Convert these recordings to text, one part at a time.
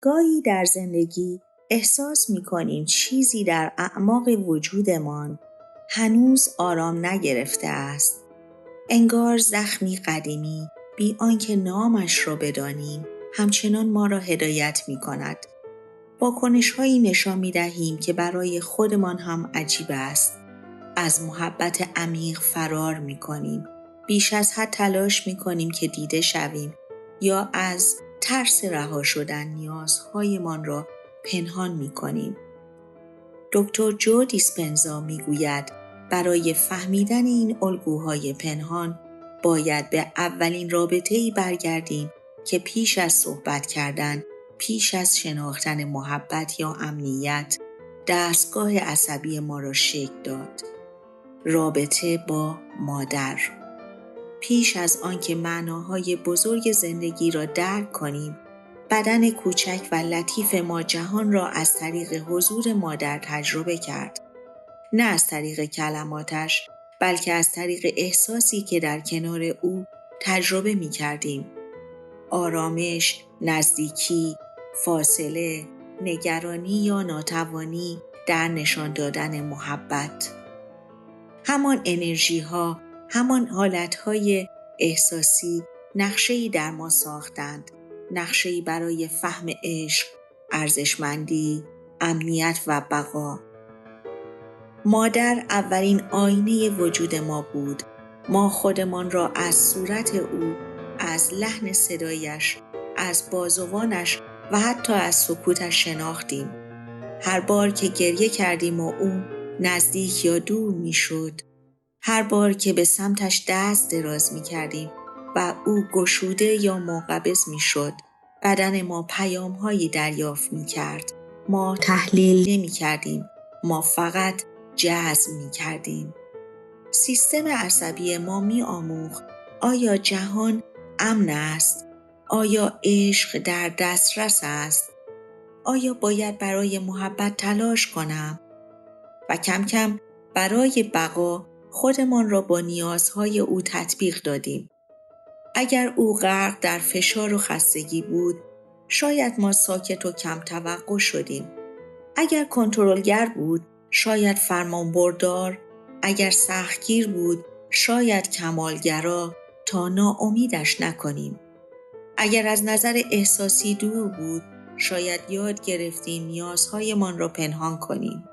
گاهی در زندگی احساس می‌کنیم چیزی در اعماق وجودمان هنوز آرام نگرفته است. انگار زخمی قدیمی بی آنکه نامش را بدانیم همچنان ما را هدایت می‌کند. واکنش‌هایی نشان می‌دهیم که برای خودمان هم عجیب است. از محبت عمیق فرار می‌کنیم. بیش از حد تلاش می‌کنیم که دیده شویم یا از ترس رها شدن نیازهایمان را پنهان می‌کنیم. دکتر جو دیسپنزا می‌گوید برای فهمیدن این الگوهای پنهان باید به اولین رابطه‌ای برگردیم که پیش از صحبت کردن، پیش از شناختن محبت یا امنیت، دستگاه عصبی ما را شکل داد. رابطه با مادر. پیش از آنکه معناهای بزرگ زندگی را درک کنیم، بدن کوچک و لطیف ما جهان را از طریق حضور مادر تجربه کرد. نه از طریق کلماتش، بلکه از طریق احساسی که در کنار او تجربه می کردیم. آرامش، نزدیکی، فاصله، نگرانی یا ناتوانی در نشان دادن محبت. همان انرژی ها، همان حالت های احساسی نقشه‌ای در ما ساختند. نقشه‌ای برای فهم عشق، ارزشمندی، امنیت و بقا. مادر اولین آینه وجود ما بود. ما خودمان را از صورت او، از لحن صدایش، از بازوانش و حتی از سکوتش شناختیم. هر بار که گریه کردیم و او نزدیک یا دور می شد، هر بار که به سمتش دست دراز می کردیم و او گشوده یا منقبض می شد، بدن ما پیام‌هایی دریافت می کرد. ما تحلیل نمی کردیم، ما فقط جذب می کردیم. سیستم عصبی ما می آموخت آیا جهان امن است؟ آیا عشق در دسترس است؟ آیا باید برای محبت تلاش کنم؟ و کم کم برای بقا خودمان را با نیازهای او تطبیق دادیم. اگر او غرق در فشار و خستگی بود، شاید ما ساکت و کم توقع شدیم. اگر کنترلگر بود، شاید فرمانبردار. اگر سختگیر بود، شاید کمالگرا تا ناامیدش نکنیم. اگر از نظر احساسی دور بود، شاید یاد گرفتیم نیازهایمان را پنهان کنیم.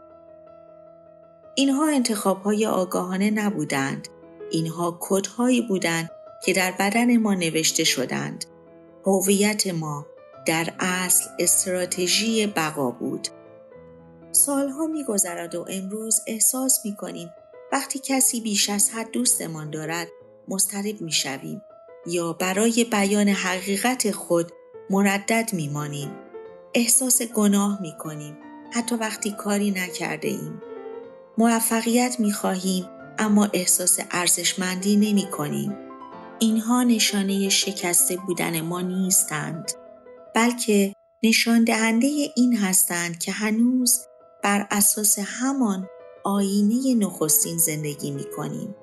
اینها انتخاب‌های آگاهانه نبودند. اینها کدهایی بودند که در بدن ما نوشته شدند. هویت ما در اصل استراتژی بقا بود. سالها می‌گذرد و امروز احساس می‌کنیم وقتی کسی بیش از حد دوستمان دارد مضطرب می‌شویم یا برای بیان حقیقت خود مردد می‌مانیم. احساس گناه می‌کنیم حتی وقتی کاری نکرده ایم. موفقیت می‌خواهیم اما احساس ارزشمندی نمی‌کنیم. اینها نشانه شکسته بودن ما نیستند، بلکه نشان دهنده این هستند که هنوز بر اساس همان آینه نخستین زندگی می‌کنیم.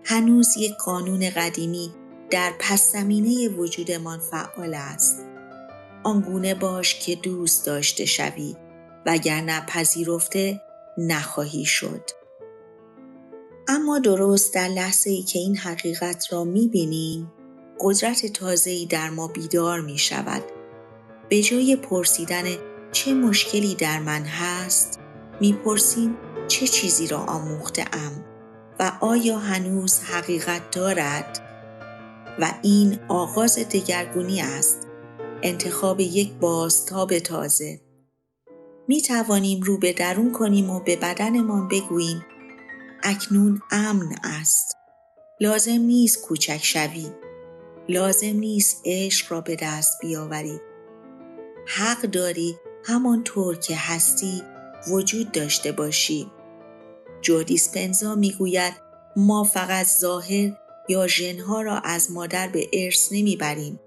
هنوز یک قانون قدیمی در پس زمینه وجودمان فعال است. آنگونه باش که دوست داشته شوی، وگرنه پذیرفته نخواهی شد. اما درست در لحظه‌ای که این حقیقت را می‌بینیم، قدرت تازه‌ای در ما بیدار می‌شود. به جای پرسیدن چه مشکلی در من هست، می‌پرسیم چه چیزی را آموخته‌ام و آیا هنوز حقیقت دارد؟ و این آغاز دگرگونی است، انتخاب یک بازتاب تازه. می‌توانیم رو به درون کنیم و به بدنمان بگوییم اکنون امن است. لازم نیست کوچک شوی. لازم نیست عشق را به دست بیاوری. حق داری همانطور که هستی وجود داشته باشی. جو دیسپنزا میگوید ما فقط ظاهر یا ژن‌ها را از مادر به ارث نمیبریم.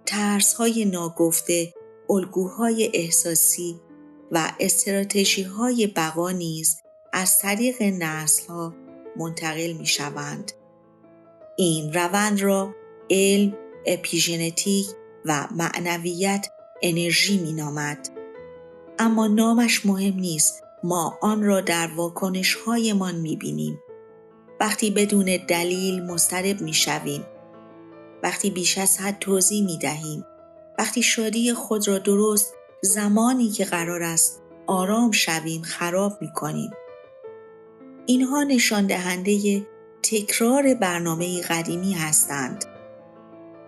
ترس‌های ناگفته، الگوهای احساسی و استراتژی‌های بقا نیز از طریق نسل‌ها منتقل می‌شوند. این روند را علم، اپیژنتیک و معنویت انرژی می نامد. اما نامش مهم نیست، ما آن را در واکنش هایمان می بینیم. وقتی بدون دلیل مضطرب می شویم، وقتی بیش از حد توضیح می دهیم، وقتی شادی خود را درست زمانی که قرار است آرام شویم خراب می کنیم. اینها نشان دهنده تکرار برنامه قدیمی هستند.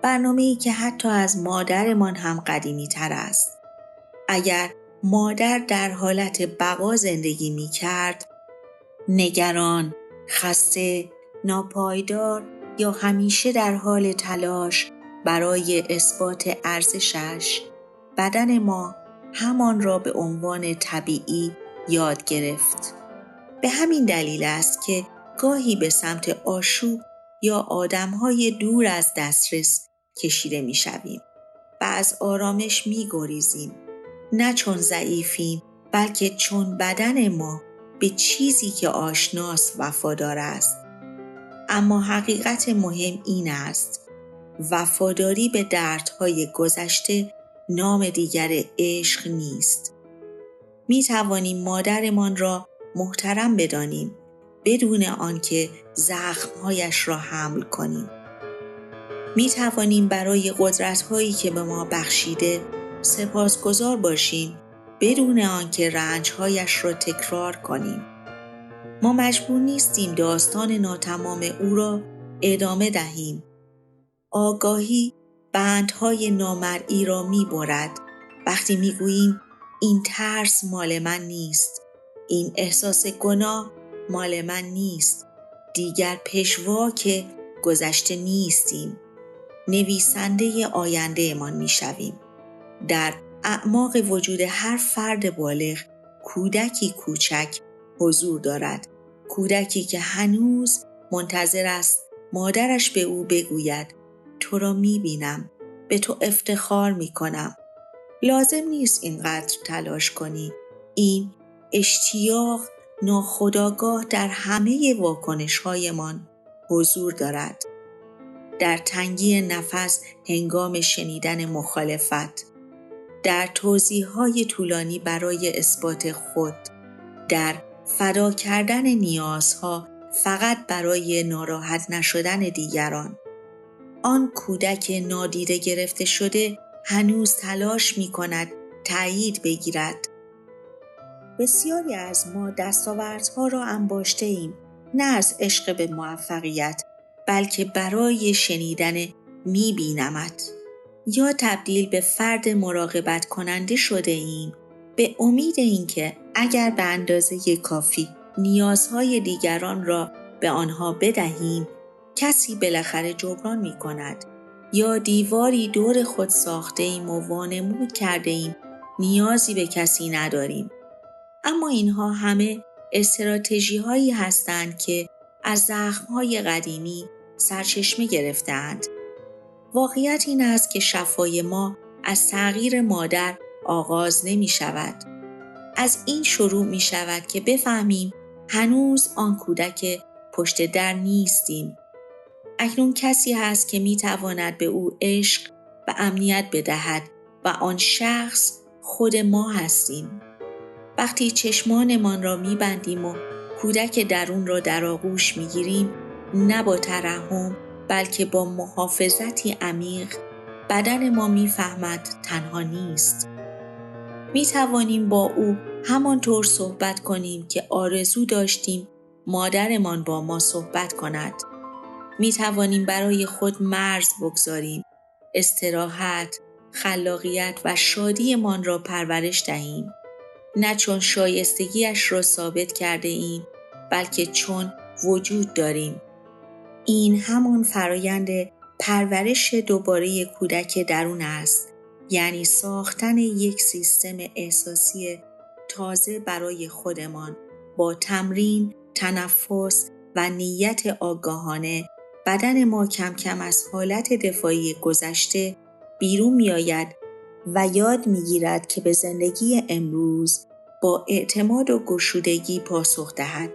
برنامه‌ای که حتی از مادرمان هم قدیمی تر است. اگر مادر در حالت بقا زندگی می کرد، نگران، خسته، ناپایدار یا همیشه در حال تلاش برای اثبات ارزشش، بدن ما همان را به عنوان طبیعی یاد گرفت. به همین دلیل است که گاهی به سمت آشوب یا آدم‌های دور از دسترس کشیده می‌شویم و از آرامش می‌گریزیم، نه چون ضعیفیم، بلکه چون بدن ما به چیزی که آشناست وفادار است. اما حقیقت مهم این است: وفاداری به دردهای گذشته نام دیگر عشق نیست. می‌توانیم مادرمان را محترم بدانیم بدون آنکه زخم‌هایش را حمل کنیم. می‌توانیم برای قدرت‌هایی که به ما بخشیده سپاسگزار باشیم بدون آنکه رنج‌هایش را تکرار کنیم. ما مجبور نیستیم داستان ناتمام او را ادامه دهیم. آگاهی بندهای نامرئی را می‌برد وقتی می‌گوییم این ترس مال من نیست، این احساس گناه مال من نیست. دیگر پژواک گذشته نیستیم، نویسنده آینده‌مان می‌شویم. در اعماق وجود هر فرد بالغ کودکی کوچک حضور دارد، کودکی که هنوز منتظر است مادرش به او بگوید تو را می‌بینم، به تو افتخار می‌کنم. لازم نیست اینقدر تلاش کنی. این اشتیاق ناخودآگاه در همه واکنش‌هایمان حضور دارد. در تنگی نفس هنگام شنیدن مخالفت، در توضیح‌های طولانی برای اثبات خود، در فدا کردن نیازها فقط برای ناراحت نشدن دیگران. آن کودک نادیده گرفته شده هنوز تلاش می‌کند تأیید بگیرد. بسیاری از ما دستاوردها را انباشته ایم، نه از عشق به موفقیت، بلکه برای شنیدن می‌بینمت. یا تبدیل به فرد مراقبت کننده شده ایم به امید اینکه اگر به اندازه کافی نیازهای دیگران را به آنها بدهیم کسی بالاخره جبران می کند. یا دیواری دور خود ساخته ایم و وانمود کرده ایم نیازی به کسی نداریم. اما اینها همه استراتژی هایی هستند که از زخم‌های قدیمی سرچشمه گرفتند. واقعیت این است که شفای ما از تغییر مادر آغاز نمی شود. از این شروع می شود که بفهمیم هنوز آن کودک پشت در نیستیم. اکنون کسی هست که می تواند به او عشق و امنیت بدهد و آن شخص خود ما هستیم. وقتی چشمانمان را می بندیم و کودک درون را در آغوش می گیریم، نه با ترحم بلکه با محافظتی عمیق، بدن ما می‌فهمد تنها نیست. می‌توانیم با او همانطور صحبت کنیم که آرزو داشتیم مادرمان با ما صحبت کند. می‌توانیم برای خود مرز بگذاریم، استراحت، خلاقیت و شادیمان را پرورش دهیم. نه چون شایستگیش را ثابت کرده ایم، بلکه چون وجود داریم. این همان فرایند پرورش دوباره کودک درون است، یعنی ساختن یک سیستم احساسی تازه برای خودمان. با تمرین، تنفس و نیت آگاهانه بدن ما کم کم از حالت دفاعی گذشته بیرون می آید و یاد می گیرد که به زندگی امروز با اعتماد و گشودگی پاسخ دهد.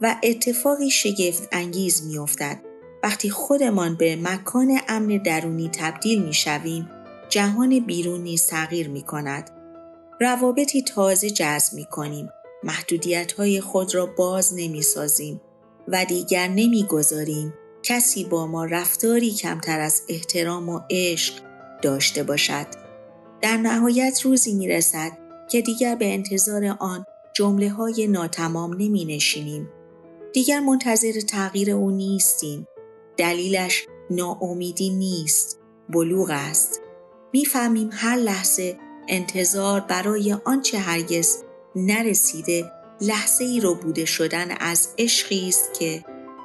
و اتفاقی شگفت انگیز می افتد. وقتی خودمان به مکان امن درونی تبدیل می شویم، جهان بیرون نیز تغییر می کند. روابطی تازه جذب می کنیم. محدودیت‌های خود را باز نمی سازیم و دیگر نمی گذاریم کسی با ما رفتاری کمتر از احترام و عشق داشته باشد. در نهایت روزی می رسد که دیگر به انتظار آن جمله‌های ناتمام نمی نشینیم. دیگر منتظر تغییر او نیستیم. دلیلش ناامیدی نیست، بلوغ است. می‌فهمیم هر لحظه انتظار برای آنچه هرگز نرسیده لحظه‌ای ربوده شدن از عشقی است که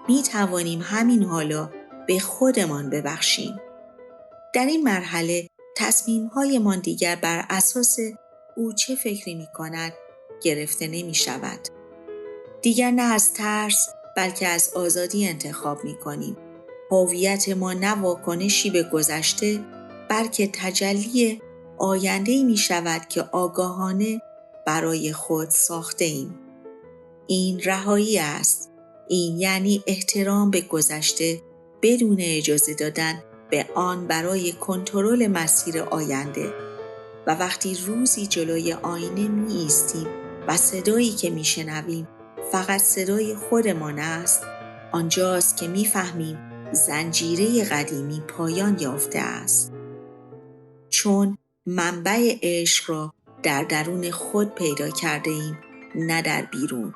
می‌توانیم همین حالا به خودمان ببخشیم. در این مرحله تصمیم‌هایمان دیگر بر اساس او چه فکری می‌کند گرفته نمی‌شود. دیگر نه از ترس بلکه از آزادی انتخاب می‌کنیم. هویت ما نه واکنشی به گذشته بلکه تجلی آینده‌ای می‌شود که آگاهانه برای خود ساخته ایم. این رهایی است. این یعنی احترام به گذشته بدون اجازه دادن به آن برای کنترل مسیر آینده. و وقتی روزی جلوی آینه می ایستیم و صدایی که می شنویم فقط صدای خودمان است، آنجاست که می فهمیم زنجیره قدیمی پایان یافته است. چون منبع عشق را در درون خود پیدا کرده ایم، نه در بیرون.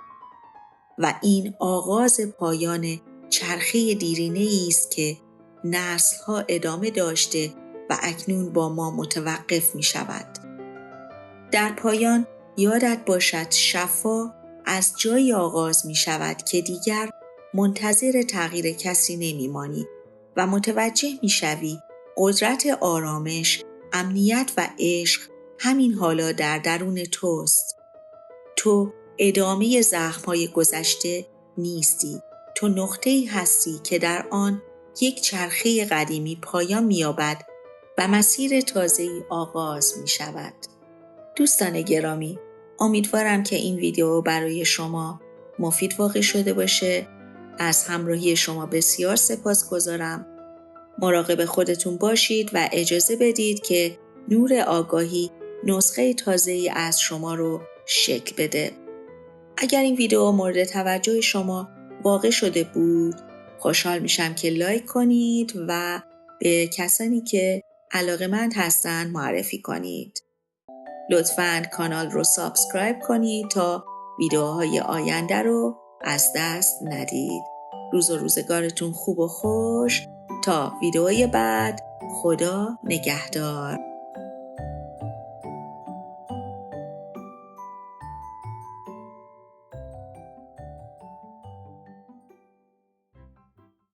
و این آغاز پایان چرخه دیرینه‌ای است که نسل‌ها ادامه داشته و اکنون با ما متوقف می شود. در پایان یادت باشد شفا از جایی آغاز می شود که دیگر منتظر تغییر کسی نمی مانی و متوجه می شوی قدرت آرامش، امنیت و عشق همین حالا در درون توست. تو ادامه زخم‌های گذشته نیستی. تو نقطه‌ای هستی که در آن یک چرخه قدیمی پایان می‌یابد و مسیر تازه‌ای آغاز می‌شود. دوستان گرامی، امیدوارم که این ویدیو برای شما مفید واقع شده باشه. از همراهی شما بسیار سپاسگزارم. مراقب خودتون باشید و اجازه بدید که نور آگاهی نسخه تازه‌ای از شما رو شکل بده. اگر این ویدیو مورد توجه شما واقع شده بود، خوشحال میشم که لایک کنید و به کسانی که علاقه‌مند هستن معرفی کنید. لطفاً کانال رو سابسکرایب کنید تا ویدیوهای آینده رو از دست ندید. روز و روزگارتون خوب و خوش. تا ویدیوی بعد، خدا نگهدار.